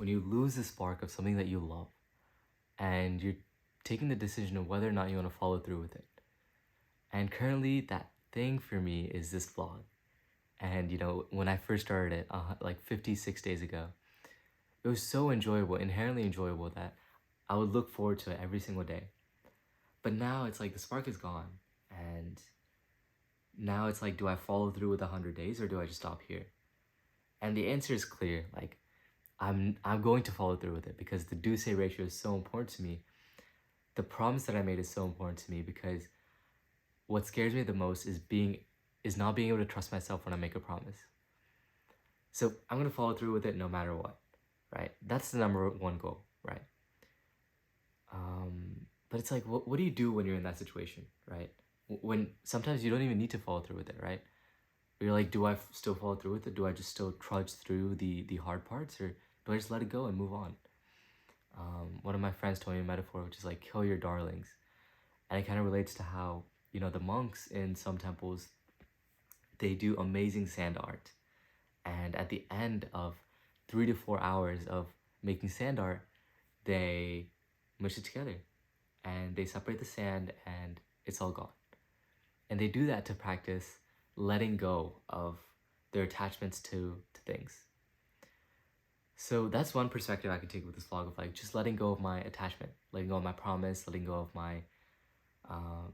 when you lose the spark of something that you love and you're taking the decision of whether or not you want to follow through with it. And currently, that thing for me is this vlog. And when I first started it, like 56 days ago, it was so enjoyable, inherently enjoyable, that I would look forward to it every single day. But now it's like the spark is gone, and now it's like, do I follow through with 100 days or do I just stop here? And the answer is clear. Like, I'm going to follow through with it because the do-say ratio is so important to me. The promise that I made is so important to me because what scares me the most is not being able to trust myself when I make a promise. So I'm gonna follow through with it no matter what, right? That's the number one goal, right? But it's like, what do you do when you're in that situation, right? When sometimes you don't even need to follow through with it, right? You're like, do I still follow through with it? Do I just still trudge through the hard parts, or do I just let it go and move on? One of my friends told me a metaphor, which is like, kill your darlings. And it kind of relates to how, the monks in some temples, they do amazing sand art. And at the end of 3 to 4 hours of making sand art, they mush it together and they separate the sand and it's all gone. And they do that to practice letting go of their attachments to things. So that's one perspective I can take with this vlog, of like just letting go of my attachment, letting go of my promise, letting go of my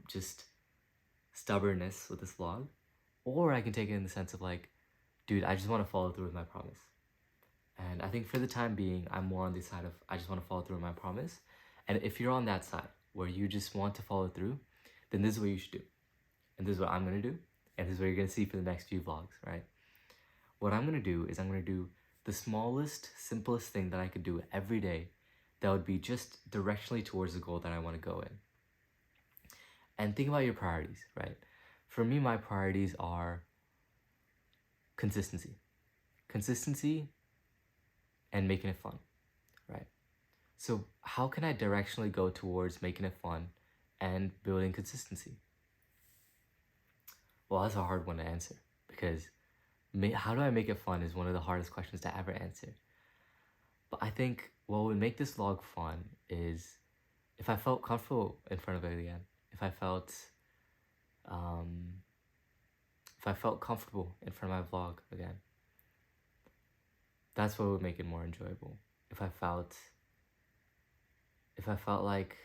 just stubbornness with this vlog. Or I can take it in the sense of like, dude, I just want to follow through with my promise. And I think for the time being, I'm more on the side of I just want to follow through with my promise. And if you're on that side where you just want to follow through, then this is what you should do. And this is what I'm going to do. And this is what you're going to see for the next few vlogs, right? What I'm going to do is I'm going to do the smallest, simplest thing that I could do every day that would be just directionally towards the goal that I want to go in. And think about your priorities, right? For me, my priorities are consistency. Consistency and making it fun, right? So how can I directionally go towards making it fun and building consistency? Well, that's a hard one to answer because how do I make it fun is one of the hardest questions to ever answer. But I think what would make this vlog fun is if I felt comfortable in front of it again, if I felt comfortable in front of my vlog again. That's what would make it more enjoyable. If I felt like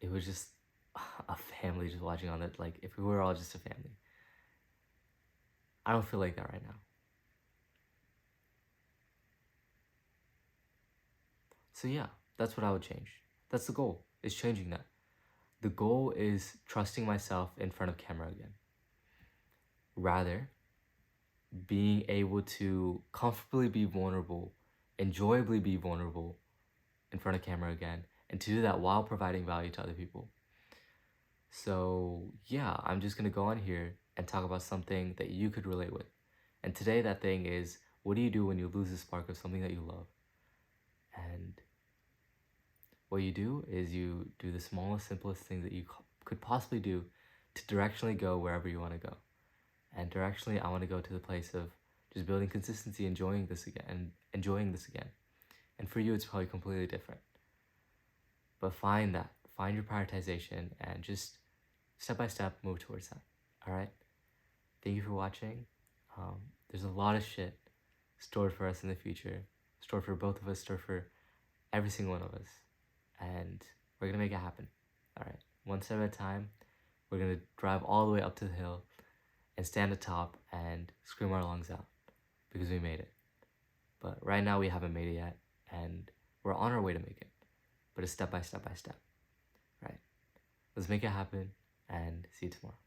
it was just a family just watching on it, like if we were all just a family. I don't feel like that right now. So yeah, that's what I would change. That's the goal, is changing that. The goal is trusting myself in front of camera again. Rather, being able to comfortably be vulnerable, enjoyably be vulnerable in front of camera again, and to do that while providing value to other people. So yeah, I'm just gonna go on here and talk about something that you could relate with. And today that thing is, what do you do when you lose the spark of something that you love? And what you do is you do the smallest, simplest thing that you could possibly do to directionally go wherever you want to go. And directionally, I want to go to the place of just building consistency, enjoying this again. And for you, it's probably completely different. But find your prioritization, and just step by step move towards that. All right. Thank you for watching. There's a lot of shit stored for us in the future, stored for both of us, stored for every single one of us, and we're gonna make it happen. All right. One step at a time. We're gonna drive all the way up to the hill and stand atop and scream our lungs out because we made it. But right now we haven't made it yet, and we're on our way to make it. But it's step by step by step, right? Let's make it happen, and see you tomorrow.